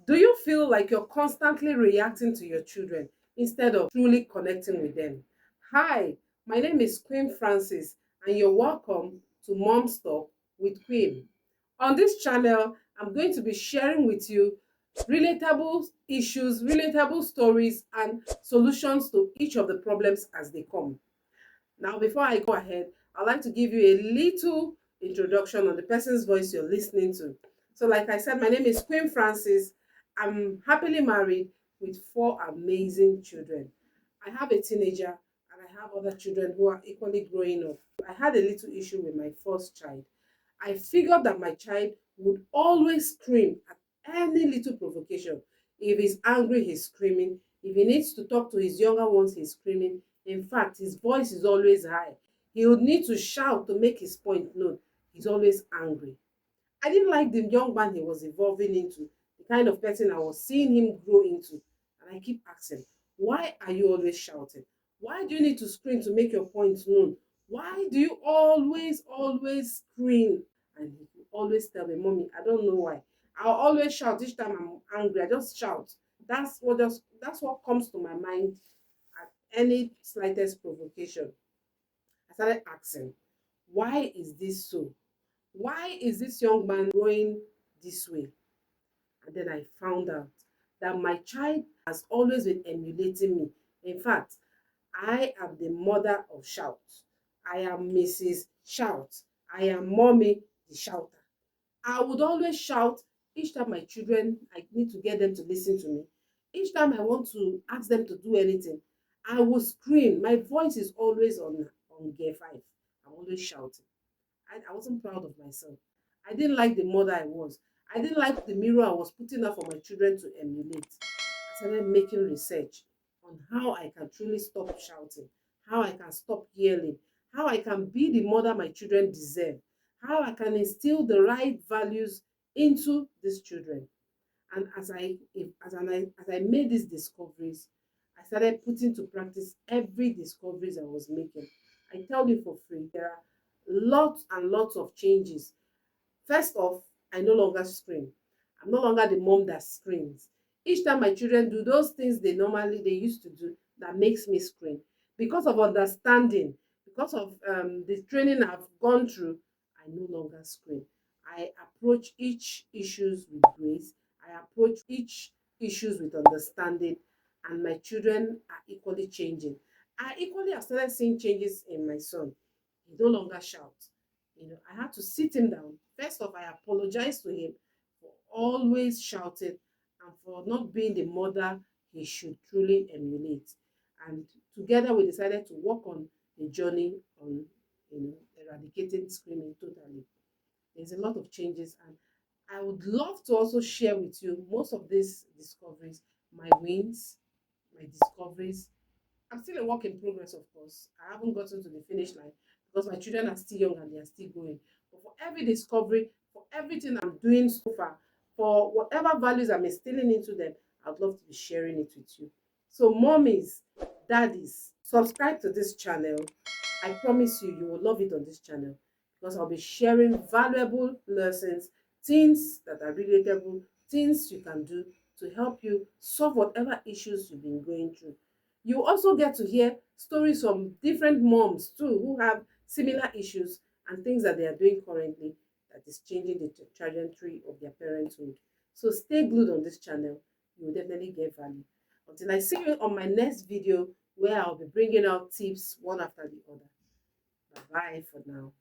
Do you feel like you're constantly reacting to your children instead of truly connecting with them? Hi, my name is Queen Francis, and you're welcome to Mom's Talk with Queen. On this channel, I'm going to be sharing with you relatable issues, relatable stories, and solutions to each of the problems as they come. Now, before I go ahead, I'd like to give you a little introduction on the person's voice you're listening to. So, like I said, my name is Queen Francis. I'm happily married with four amazing children. I have a teenager and I have other children who are equally growing up. I had a little issue with my first child. I figured that my child would always scream at any little provocation. If he's angry, he's screaming. If he needs to talk to his younger ones, he's screaming. In fact, his voice is always high. He would need to shout to make his point known. He's always angry. I didn't like the young man he was evolving into, the kind of person I was seeing him grow into. And I keep asking, why are you always shouting? Why do you need to scream to make your point known? Why do you always scream? And he would always tell me, Mommy, I don't know why. I'll always shout each time I'm angry. I just shout. That's what comes to my mind at any slightest provocation. I started asking, why is this so? Why is this young man growing this way? And then I found out that my child has always been emulating me. In fact, I am the mother of shout. I am Mrs. Shout. I am mommy the shouter. I would always shout each time my children, I need to get them to listen to me. Each time I want to ask them to do anything, I will scream. My voice is always on gear 5. I'm always shouting. I wasn't proud of myself. I didn't like the mother I was. I didn't like the mirror I was putting up for my children to emulate. I started making research on how I can truly stop shouting, how I can stop yelling, how I can be the mother my children deserve, how I can instill the right values into these children. And as I made these discoveries, I started putting to practice every discoveries I was making. I tell you for free, there are lots and lots of changes. First off, I no longer scream. I'm no longer the mom that screams. Each time my children do those things they used to do that makes me scream. Because of understanding, because of the training I've gone through, I no longer scream. I approach each issues with grace. I approach each issues with understanding, and my children are equally changing. I equally have started seeing changes in my son. He no longer shouts. I had to sit him down. First off, I apologized to him for always shouting and for not being the mother he should truly emulate. And together we decided to work on a journey on eradicating screaming totally. There's a lot of changes, and I would love to also share with you most of these discoveries, my wins, my discoveries. I'm still a work in progress, of course. I haven't gotten to the finish line because my children are still young and they are still growing. But for every discovery, for everything I'm doing so far, for whatever values I'm instilling into them, I'd love to be sharing it with you. So, mommies, daddies, subscribe to this channel. I promise you, you will love it on this channel because I'll be sharing valuable lessons, things that are relatable, things you can do to help you solve whatever issues you've been going through. You also get to hear stories from different moms too who have similar issues and things that they are doing currently that is changing the trajectory of their parenthood. So stay glued on this channel. You will definitely get value. Until I see you on my next video where I'll be bringing out tips one after the other. Bye bye for now.